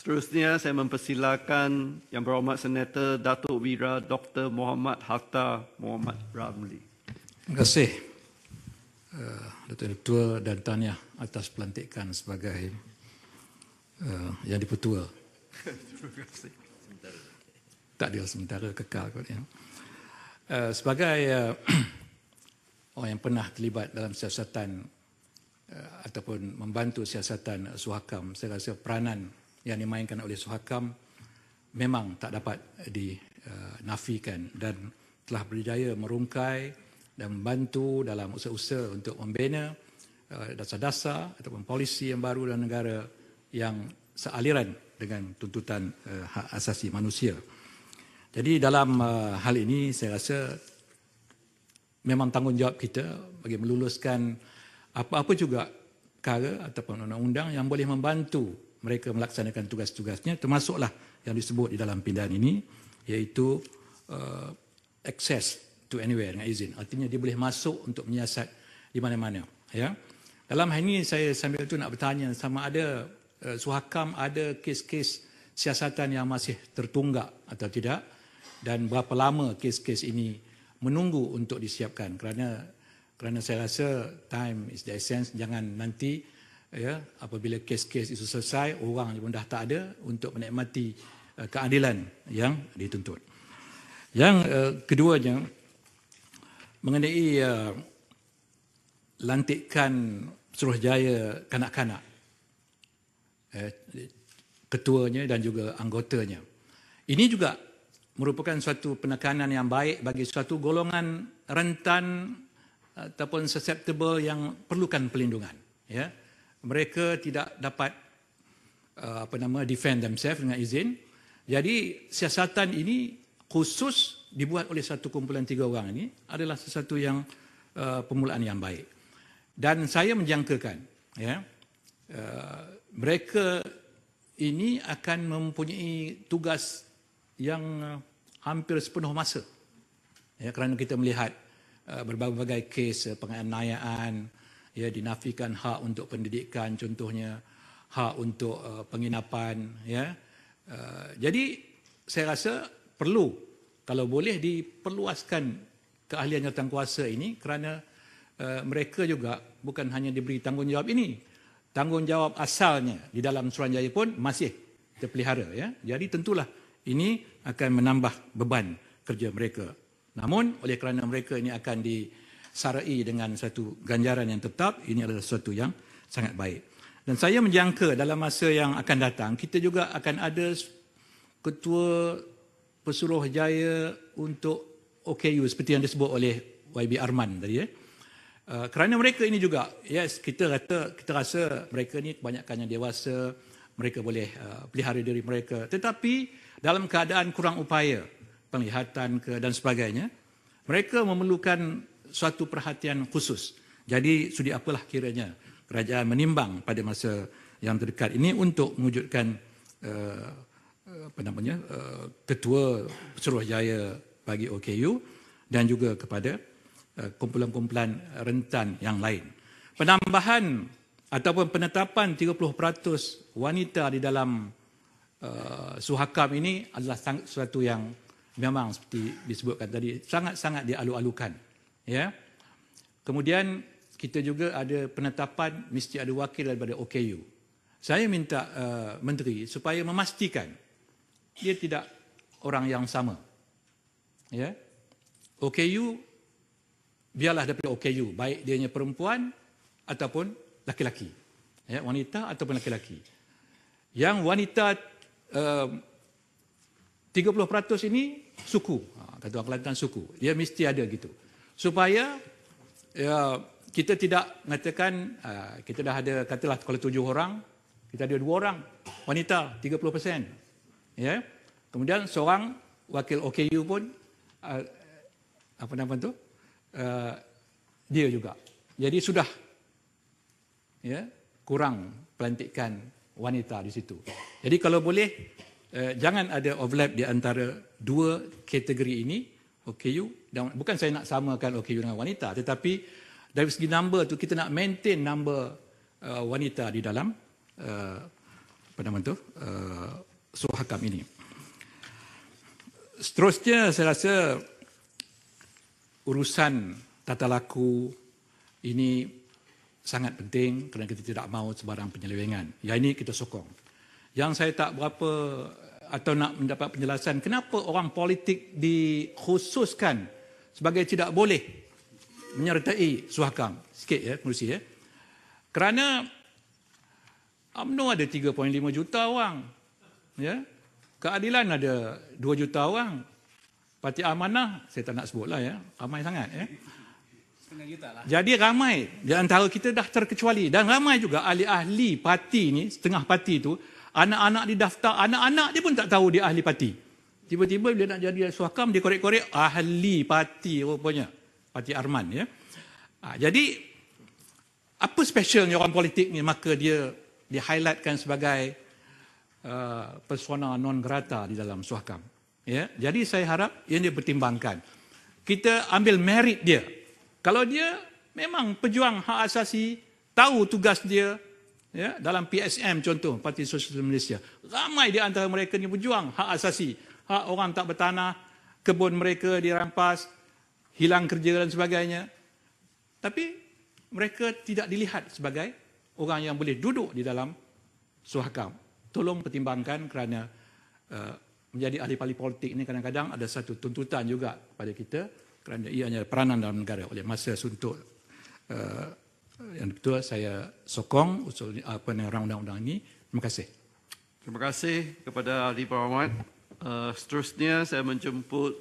Seterusnya saya mempersilakan Yang Berhormat Senator Datuk Wira Dr. Muhammad Hatta Muhammad Ramli. Terima kasih Datuk Ketua dan tahniah atas pelantikan sebagai Yang Dipertua. Terima kasih. Tak ada sementara kekal kot ya. Sebagai orang yang pernah terlibat dalam siasatan ataupun membantu siasatan Suhakam, saya rasa peranan yang dimainkan oleh Suhakam memang tak dapat dinafikan dan telah berjaya merungkai dan membantu dalam usaha-usaha untuk membina dasar-dasar ataupun polisi yang baru dalam negara yang sealiran dengan tuntutan hak asasi manusia. Jadi dalam hal ini saya rasa memang tanggungjawab kita bagi meluluskan apa-apa juga perkara ataupun undang-undang yang boleh membantu mereka melaksanakan tugas-tugasnya, termasuklah yang disebut di dalam pindahan ini, iaitu access to anywhere dengan izin. Artinya dia boleh masuk untuk menyiasat di mana-mana. Ya. Dalam hal ini saya sambil itu nak bertanya sama ada Suhakam ada kes-kes siasatan yang masih tertunggak atau tidak, dan berapa lama kes-kes ini menunggu untuk disiapkan, kerana saya rasa time is the essence. Jangan nanti ya apabila kes-kes itu selesai orang pun dah tak ada untuk menikmati keadilan yang dituntut. Yang keduanya mengenai lantikan Suruhjaya kanak-kanak, ketuanya dan juga anggotanya. Ini juga merupakan suatu penekanan yang baik bagi suatu golongan rentan ataupun susceptible yang perlukan perlindungan. Ya, mereka tidak dapat defend themselves dengan izin. Jadi siasatan ini khusus dibuat oleh satu kumpulan 3 orang ini adalah sesuatu yang permulaan yang baik. Dan saya menjangkakan, ya, mereka ini akan mempunyai tugas yang hampir sepenuh masa. Ya, kerana kita melihat berbagai kes penganiayaan, ya, dinafikan hak untuk pendidikan contohnya, hak untuk penginapan, ya. Jadi saya rasa perlu kalau boleh diperluaskan keahlian jawatankuasa ini, kerana mereka juga bukan hanya diberi tanggungjawab ini, tanggungjawab asalnya di dalam Suruhanjaya pun masih terpelihara. Ya. Jadi tentulah ini akan menambah beban kerja mereka. Namun oleh kerana mereka ini akan disarai dengan satu ganjaran yang tetap, ini adalah sesuatu yang sangat baik. Dan saya menjangka dalam masa yang akan datang, kita juga akan ada ketua Pesuruhjaya untuk OKU seperti yang disebut oleh YB Arman tadi. Kerana mereka ini juga, yes, kita rasa mereka ini kebanyakan yang dewasa, mereka boleh pelihara diri mereka. Tetapi dalam keadaan kurang upaya, penglihatan dan sebagainya, mereka memerlukan suatu perhatian khusus. Jadi sudi apalah kiranya kerajaan menimbang pada masa yang terdekat ini untuk mewujudkan ketua Pesuruhjaya bagi OKU dan juga kepada kumpulan-kumpulan rentan yang lain. Penambahan ataupun penetapan 30% wanita di dalam Suhakam ini adalah sesuatu yang memang seperti disebutkan tadi sangat-sangat dialu-alukan. Ya. Kemudian kita juga ada penetapan mesti ada wakil daripada OKU. Saya minta menteri supaya memastikan dia tidak orang yang sama. Ya. OKU biarlah daripada OKU, baik dianya perempuan ataupun laki-laki. Ya, wanita ataupun laki-laki. Yang wanita 30% ini suku, kata orang Kelantan suku, dia mesti ada gitu. Supaya ya, kita tidak mengatakan kita dah ada, katalah kalau 7 orang, kita ada 2 orang wanita 30%. Ya. Kemudian seorang wakil OKU pun dia juga. Jadi sudah ya, kurang pelantikan wanita di situ. Jadi kalau boleh jangan ada overlap di antara 2 kategori ini, OKU, dan bukan saya nak samakan OKU dengan wanita, tetapi dari segi number tu kita nak maintain number wanita di dalam Suhakam ini. Seterusnya saya rasa urusan tata laku ini sangat penting kerana kita tidak mahu sebarang penyelewengan. Yang ini kita sokong. Yang saya tak berapa atau nak mendapat penjelasan kenapa orang politik dikhususkan sebagai tidak boleh menyertai Suhakam. Sikit ya, Pengerusi ya. Kerana UMNO ada 3.5 juta orang. Ya. Keadilan ada 2 juta orang. Parti Amanah, saya tak nak sebutlah ya, ramai sangat ya. Setengah juta lah. Jadi ramai di antara kita dah terkecuali dan ramai juga ahli-ahli parti ni, setengah parti tu, anak-anak didaftar, anak-anak dia pun tak tahu dia ahli parti. Tiba-tiba bila nak jadi Suhakam dia korek-korek ahli parti rupanya. Parti Arman ya. Jadi apa specialnya orang politik ni maka dia di-highlightkan sebagai persona non grata di dalam Suhakam. Ya, jadi saya harap yang dia pertimbangkan. Kita ambil merit dia. Kalau dia memang pejuang hak asasi, tahu tugas dia ya, dalam PSM contoh, Parti Sosialis Malaysia. Ramai di antara mereka ni berjuang hak asasi, hak orang tak bertanah, kebun mereka dirampas, hilang kerja dan sebagainya. Tapi mereka tidak dilihat sebagai orang yang boleh duduk di dalam Suhakam. Tolong pertimbangkan kerana menjadi ahli politik ini kadang-kadang ada satu tuntutan juga pada kita kerana ianya peranan dalam negara. Oleh masa untuk yang betul saya sokong usul rancangan undang-undang ini. Terima kasih. Terima kasih kepada Ahli Berhormat. Seterusnya saya menjemput